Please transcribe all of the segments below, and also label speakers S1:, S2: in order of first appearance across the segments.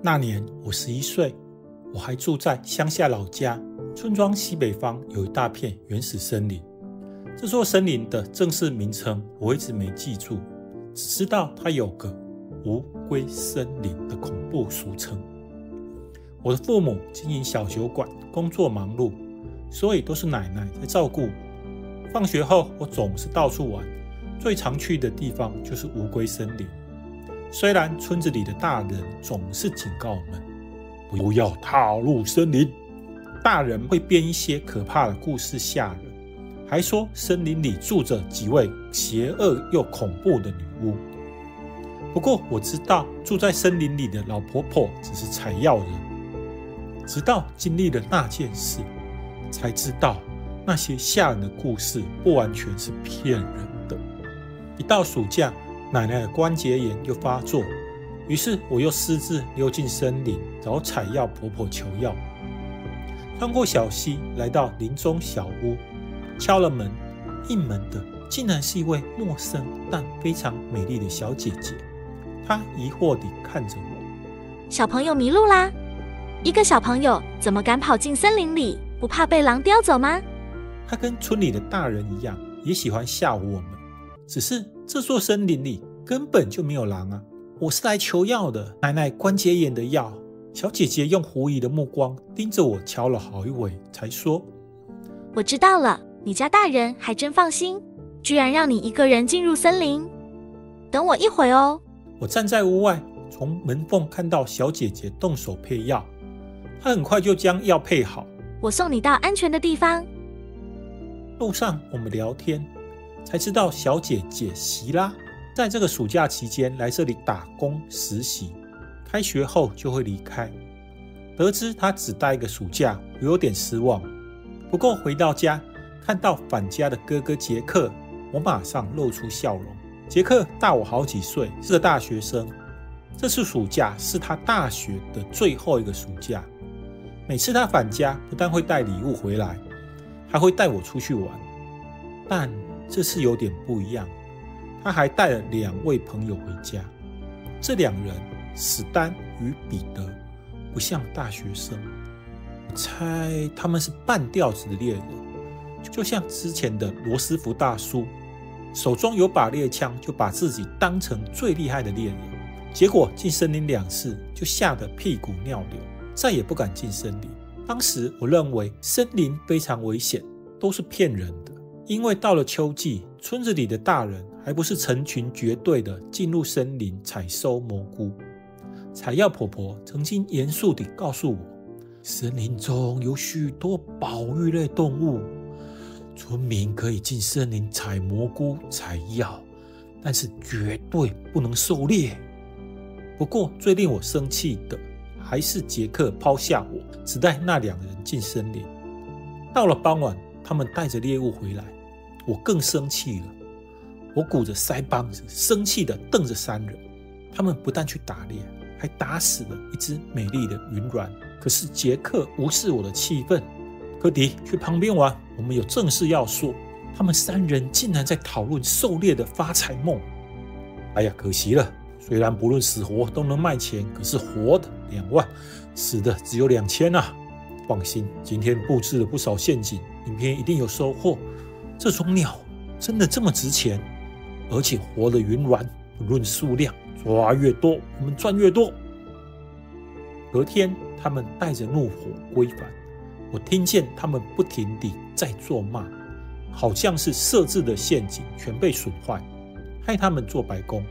S1: 那年我11岁，我还住在乡下老家，村庄西北方有一大片原始森林。这座森林的正式名称我一直没记住，只知道它有个乌龟森林的恐怖俗称。我的父母经营小酒馆，工作忙碌，所以都是奶奶在照顾我。放学后我总是到处玩，最常去的地方就是乌龟森林。虽然村子里的大人总是警告我们不要踏入森林，大人会编一些可怕的故事吓人，还说森林里住着几位邪恶又恐怖的女巫。不过我知道住在森林里的老婆婆只是采药人，直到经历了那件事，才知道那些吓人的故事不完全是骗人的。一到暑假，奶奶的关节炎又发作，于是我又私自溜进森林找采药婆婆求药。穿过小溪，来到林中小屋，敲了门，应门的竟然是一位陌生但非常美丽的小姐姐。她疑惑地看着我：
S2: 小朋友迷路啦？一个小朋友怎么敢跑进森林里？不怕被狼叼走吗？
S1: 她跟村里的大人一样，也喜欢吓唬我们。只是这座森林里根本就没有狼啊！我是来求药的，奶奶关节炎的药。小姐姐用狐疑的目光盯着我，瞧了好一会，才说：
S2: 我知道了，你家大人还真放心，居然让你一个人进入森林。等我一会哦。
S1: 我站在屋外，从门缝看到小姐姐动手配药，她很快就将药配好。
S2: 我送你到安全的地方。
S1: 路上我们聊天，才知道小姐姐席拉在这个暑假期间来这里打工实习，开学后就会离开。得知她只待一个暑假，我有点失望。不过回到家，看到返家的哥哥杰克，我马上露出笑容。杰克大我好几岁，是个大学生。这次暑假是他大学的最后一个暑假。每次他返家，不但会带礼物回来，还会带我出去玩。但这次有点不一样，他还带了2位朋友回家。这2人，史丹与彼得，不像大学生。我猜他们是半吊子的猎人，就像之前的罗斯福大叔，手中有把猎枪，就把自己当成最厉害的猎人。结果进森林2次，就吓得屁股尿流，再也不敢进森林。当时我认为森林非常危险，都是骗人的。因为到了秋季，村子里的大人还不是成群结队的进入森林采收蘑菇。采药婆婆曾经严肃地告诉我，森林中有许多保育类动物，村民可以进森林采蘑菇、采药，但是绝对不能狩猎。不过最令我生气的还是杰克抛下我，只带那2人进森林。到了傍晚，他们带着猎物回来，我更生气了。我鼓着腮帮子，生气地瞪着3人。他们不但去打猎，还打死了一只美丽的云鸾。可是杰克无视我的气愤：科迪，去旁边玩，我们有正事要说。他们3人竟然在讨论狩猎的发财梦。哎呀，可惜了，虽然不论死活都能卖钱，可是活的2万，死的只有2000啊！放心，今天布置了不少陷阱，明天一定有收获。这种鸟真的这么值钱？而且活的云鸾，不论数量，抓越多，我们赚越多。隔天，他们带着怒火归返。我听见他们不停地在咒骂，好像是设置的陷阱全被损坏，害他们做白工。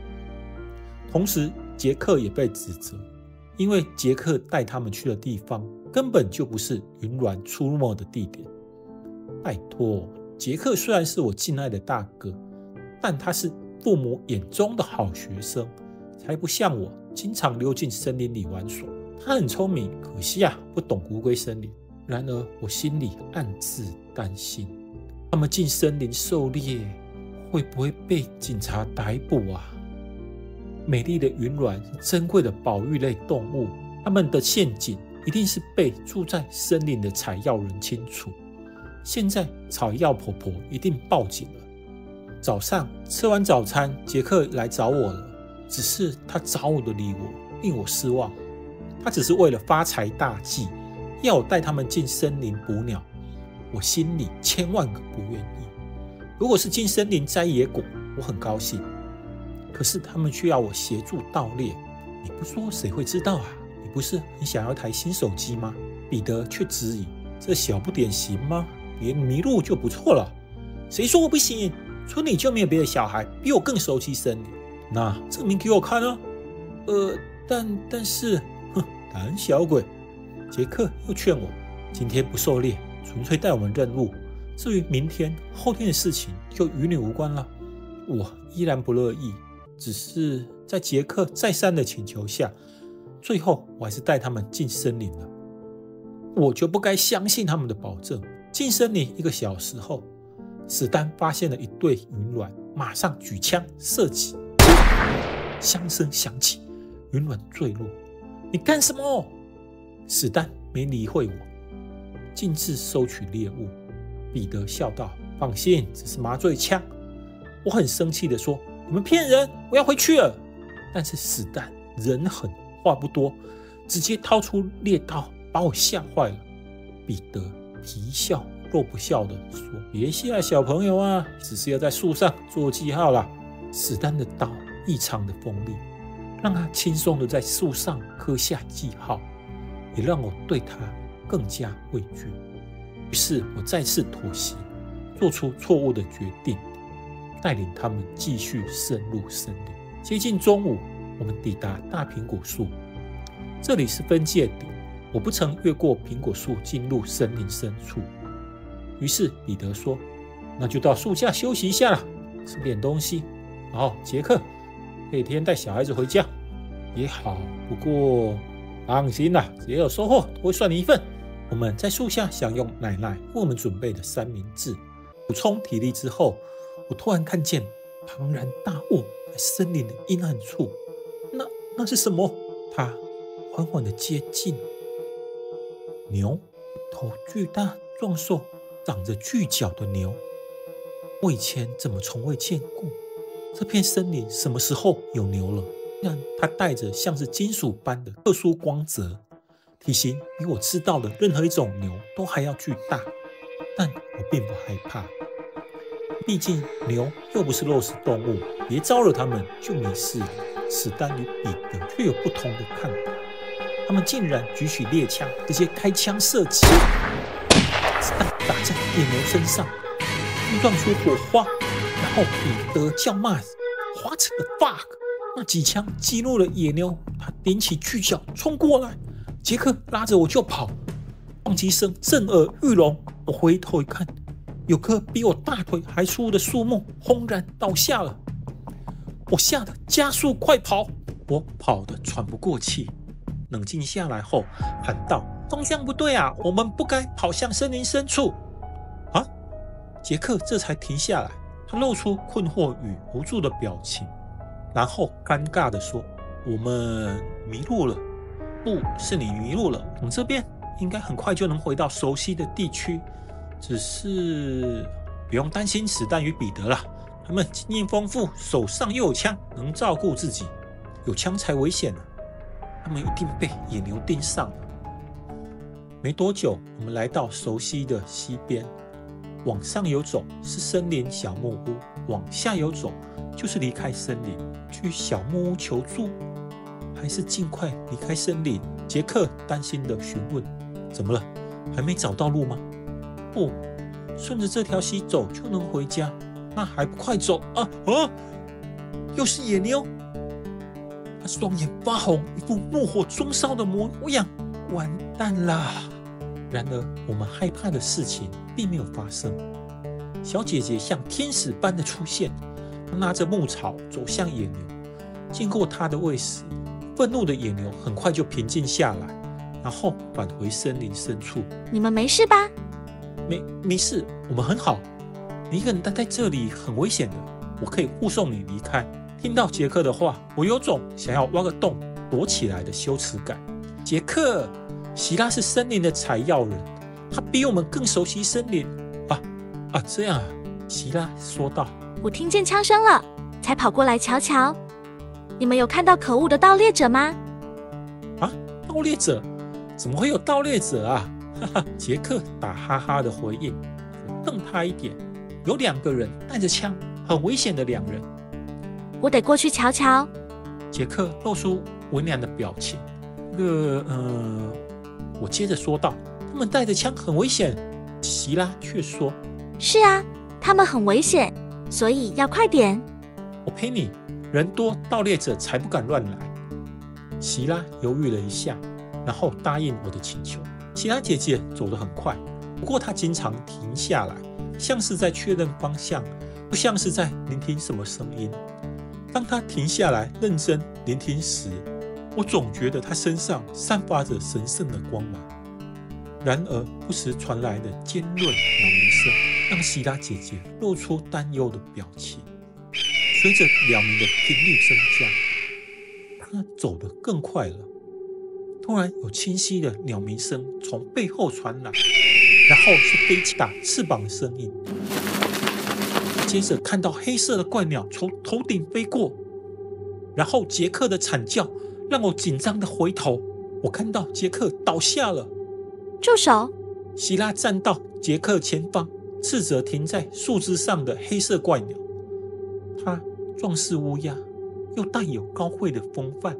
S1: 同时，杰克也被指责，因为杰克带他们去的地方根本就不是云鸾出没的地点。拜托，杰克虽然是我敬爱的大哥，但他是父母眼中的好学生，才不像我经常溜进森林里玩耍。他很聪明，可惜不懂乌龟森林。然而我心里暗自担心，他们进森林狩猎，会不会被警察逮捕啊？美丽的云鸾是珍贵的保育类动物，它们的陷阱一定是被住在森林的采药人清楚。现在采药婆婆一定报警了。早上吃完早餐，杰克来找我了，只是他找我的理由令我失望。他只是为了发财大计，要我带他们进森林捕鸟。我心里千万个不愿意。如果是进森林摘野果，我很高兴。可是他们却要我协助盗猎，你不说谁会知道啊？你不是很想要台新手机吗？彼得却质疑，这小不点行吗？别迷路就不错了。谁说我不行？村里就没有别的小孩比我更熟悉森林。那证明给我看啊！但是，胆小鬼！杰克又劝我，今天不狩猎，纯粹带我们认路。至于明天、后天的事情，就与你无关了。我依然不乐意，只是在杰克再三的请求下，最后我还是带他们进森林了。我就不该相信他们的保证。进森林1个小时后，史丹发现了一对云峦，马上举枪射击，枪声响起，云峦坠落。你干什么？史丹没理会我，径自收取猎物。彼得笑道：放心，只是麻醉枪。我很生气地说：你们骗人，我要回去了。但是史丹人狠话不多，直接掏出猎刀把我吓坏了。彼得皮笑肉不笑地说：别吓小朋友啊，只是要在树上做记号啦。史丹的刀异常的锋利，让他轻松地在树上刻下记号，也让我对他更加畏惧。于是我再次妥协，做出错误的决定，带领他们继续深入森林。接近中午，我们抵达大苹果树，这里是分界点，我不曾越过苹果树进入森林深处。于是彼得说：那就到树下休息一下了，吃点东西。杰克，可以天带小孩子回家也好，不过放心啦，只要有收获都会算你一份。我们在树下享用奶奶为我们准备的三明治，补充体力之后，我突然看见庞然大物在森林的阴暗处。那是什么？它缓缓地接近。牛，头巨大壮硕，长着巨角的牛。我以前怎么从未见过？这片森林什么时候有牛了？但它带着像是金属般的特殊光泽，体型比我知道的任何一种牛都还要巨大。但我并不害怕，毕竟牛又不是肉食动物，别招惹它们就没事了。史丹与彼得却有不同的看法，他们竟然举起猎枪，直接开枪射击。子弹打在野牛身上，碰撞出火花，然后彼得叫骂 ：“What the fuck！” 那几枪激怒了野牛，他顶起巨角冲过来，杰克拉着我就跑，撞击声震耳欲聋。我回头一看，有棵比我大腿还粗的树木轰然倒下了。我吓得加速快跑，我跑得喘不过气。冷静下来后，喊道：“方向不对啊，我们不该跑向森林深处。”啊！杰克这才停下来，他露出困惑与无助的表情，然后尴尬地说：“我们迷路了。”“不是你迷路了，我们这边应该很快就能回到熟悉的地区，只是不用担心史丹与彼得了。他们经验丰富，手上又有枪，能照顾自己。有枪才危险呢，他们一定被野牛盯上了。”没多久，我们来到熟悉的溪边，往上游走是森林小木屋，往下游走就是离开森林。去小木屋求助，还是尽快离开森林？杰克担心地询问：“怎么了？还没找到路吗？”“不，顺着这条溪走就能回家。”“那还不快走啊！又是野牛！”他双眼发红，一副怒火中烧的模样。完蛋啦！然而，我们害怕的事情并没有发生。小姐姐像天使般的出现，她拿着牧草走向野牛。经过她的喂食，愤怒的野牛很快就平静下来，然后返回森林深处。
S2: “你们没事吧？”“
S1: 没事，我们很好。你一个人待在这里很危险的，我可以护送你离开。”听到杰克的话，我有种想要挖个洞躲起来的羞耻感。“杰克，希拉是森林的采药人，他比我们更熟悉森林。”这样啊，希拉说道。
S2: “我听见枪声了，才跑过来瞧瞧。你们有看到可恶的盗猎者吗？”“
S1: 盗猎者？怎么会有盗猎者啊？哈哈，杰克打哈哈的回应。我瞪他一眼，有2个人带着枪，很危险的2人。
S2: 我得过去瞧瞧。
S1: 杰克露出为难的表情。我接着说道，他们带着枪很危险。席拉却说，
S2: 是啊，他们很危险，所以要快点。
S1: 我陪你，人多盗猎者才不敢乱来。席拉犹豫了一下，然后答应我的请求。席拉姐姐走得很快，不过她经常停下来，像是在确认方向，不像是在聆听什么声音。当她停下来认真聆听时，我总觉得她身上散发着神圣的光芒。然而不时传来的尖锐鸟鸣声让席拉姐姐露出担忧的表情。随着鸟鸣的频率增加，她走得更快了。突然有清晰的鸟鸣声从背后传来，然后是飞起打翅膀的声音。接着看到黑色的怪鸟从头顶飞过，然后杰克的惨叫让我紧张的回头，我看到杰克倒下了。
S2: 住手！
S1: 希拉站到杰克前方，斥责停在树枝上的黑色怪鸟。它壮似乌鸦，又带有高贵的风范。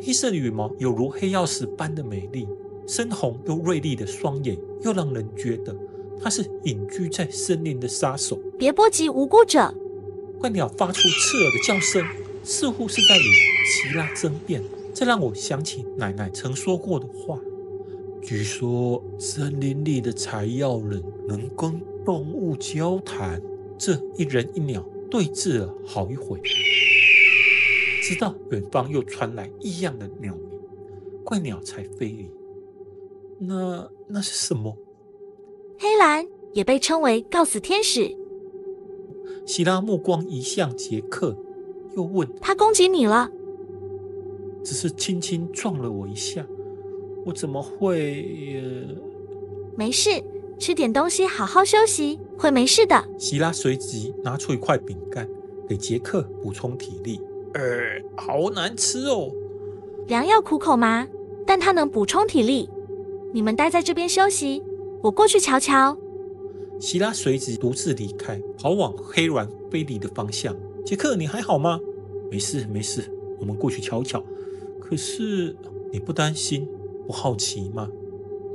S1: 黑色的羽毛有如黑曜石般的美丽，深红又锐利的双眼又让人觉得它是隐居在森林的杀手。
S2: 别波及无辜者！
S1: 怪鸟发出刺耳的叫声，似乎是在与希拉争辩。这让我想起奶奶曾说过的话。据说森林里的采药人能跟动物交谈。这一人一鸟对峙了好一会，直到远方又传来异样的鸟鸣，怪鸟才飞离。那是什么？
S2: 黑蓝也被称为告死天使。
S1: 希拉目光移向杰克，又问：
S2: 他攻击你了？
S1: 只是轻轻撞了我一下，我怎么会……
S2: 没事，吃点东西，好好休息，会没事的。
S1: 希拉随即拿出一块饼干给杰克补充体力。好难吃哦。
S2: 良药苦口嘛，但它能补充体力。你们待在这边休息，我过去瞧瞧。
S1: 希拉随即独自离开，跑往黑鸾飞离的方向。杰克，你还好吗？没事没事，我们过去瞧瞧。可是你不担心不好奇吗？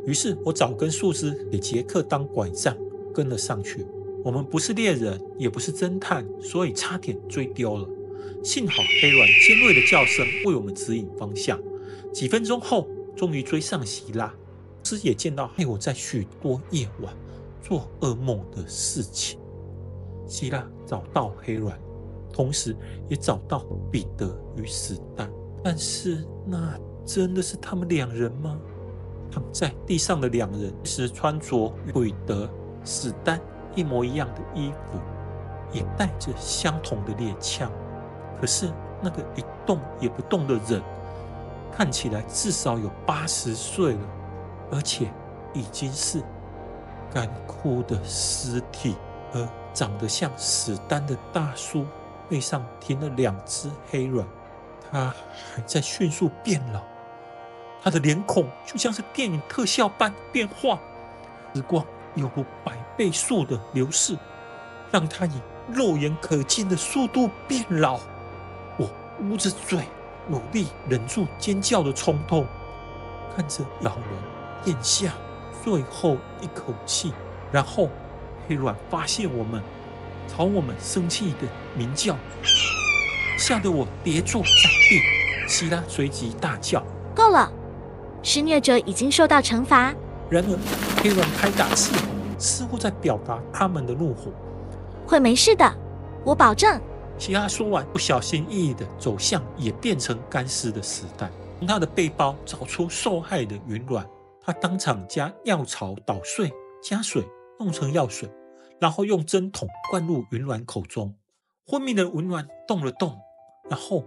S1: 于是我找根树枝给杰克当拐杖，跟了上去。我们不是猎人，也不是侦探，所以差点追丢了。幸好黑鸾尖锐的叫声为我们指引方向。几分钟后，终于追上希拉，这也见到害我在许多夜晚做噩梦的事情。希拉找到黑鸾，同时也找到彼得与史丹，但是那真的是他们2人吗？躺在地上的2人是穿着与彼得、史丹一模一样的衣服，也带着相同的猎枪。可是那个一动也不动的人，看起来至少有80岁了，而且已经是干枯的尸体。而长得像史丹的大叔背上停了2只黑鸾，他还在迅速变老，他的脸孔就像是电影特效般变化，时光犹如100倍速的流逝，让他以肉眼可见的速度变老。我捂着嘴，努力忍住尖叫的冲动，看着老人咽下最后一口气，然后黑鸾发现我们，朝我们生气的鸣叫，吓得我跌坐在地。希拉随即大叫：
S2: 够了，施虐者已经受到惩罚。
S1: 然而黑鸾拍打翅膀，似乎在表达他们的怒火。
S2: 会没事的，我保证。
S1: 希拉说完，不小心翼翼地走向也变成干尸的史丹，从他的背包找出受害的云卵，他当场将药草捣碎，加水弄成药水，然后用针筒灌入云卵口中。昏迷的云卵动了动，然后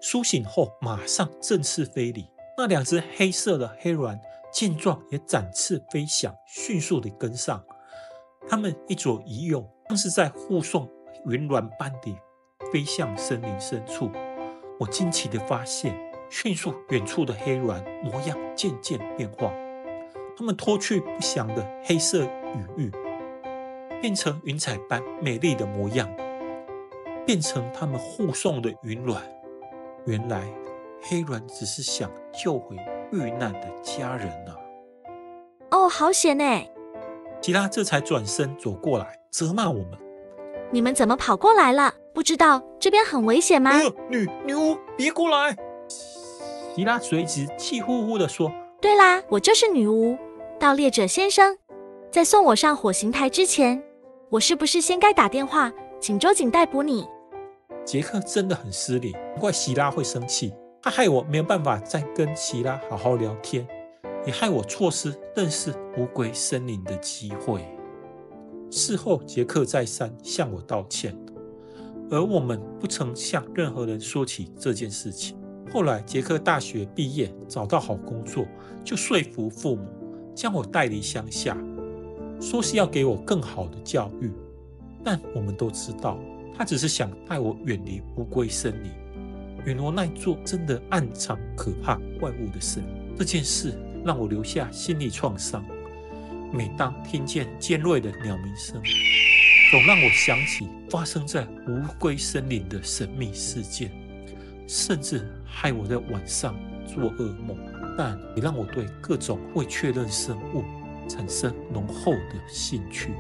S1: 苏醒后马上振翅飞离。那2只黑色的黑鸾见状也展翅飞翔，迅速地跟上。他们一左一右，像是在护送云鸾般地飞向森林深处。我惊奇地发现，迅速远处的黑鸾模样渐渐变化，它们脱去不祥的黑色羽翼，变成云彩般美丽的模样，变成他们护送的云峦。原来黑鸾只是想救回遇难的家人啊！
S2: 哦，好险欸！
S1: 希拉这才转身走过来，责骂我们：
S2: 你们怎么跑过来了？不知道这边很危险吗？
S1: 女巫，别过来！希拉随即气呼呼地说：
S2: 对啦，我就是女巫，盗猎者先生。在送我上火刑台之前，我是不是先该打电话请州警逮捕你？
S1: 杰克真的很失礼，难怪希拉会生气，他害我没有办法再跟希拉好好聊天，也害我错失认识乌龟森林的机会。事后，杰克再三向我道歉，而我们不曾向任何人说起这件事情。后来，杰克大学毕业，找到好工作，就说服父母将我带离乡下，说是要给我更好的教育。但我们都知道，他只是想带我远离乌龟森林，远离那座真的暗藏可怕怪物的森林。这件事让我留下心理创伤。每当听见尖锐的鸟鸣声，总让我想起发生在乌龟森林的神秘事件，甚至害我在晚上做噩梦，但也让我对各种未确认生物产生浓厚的兴趣。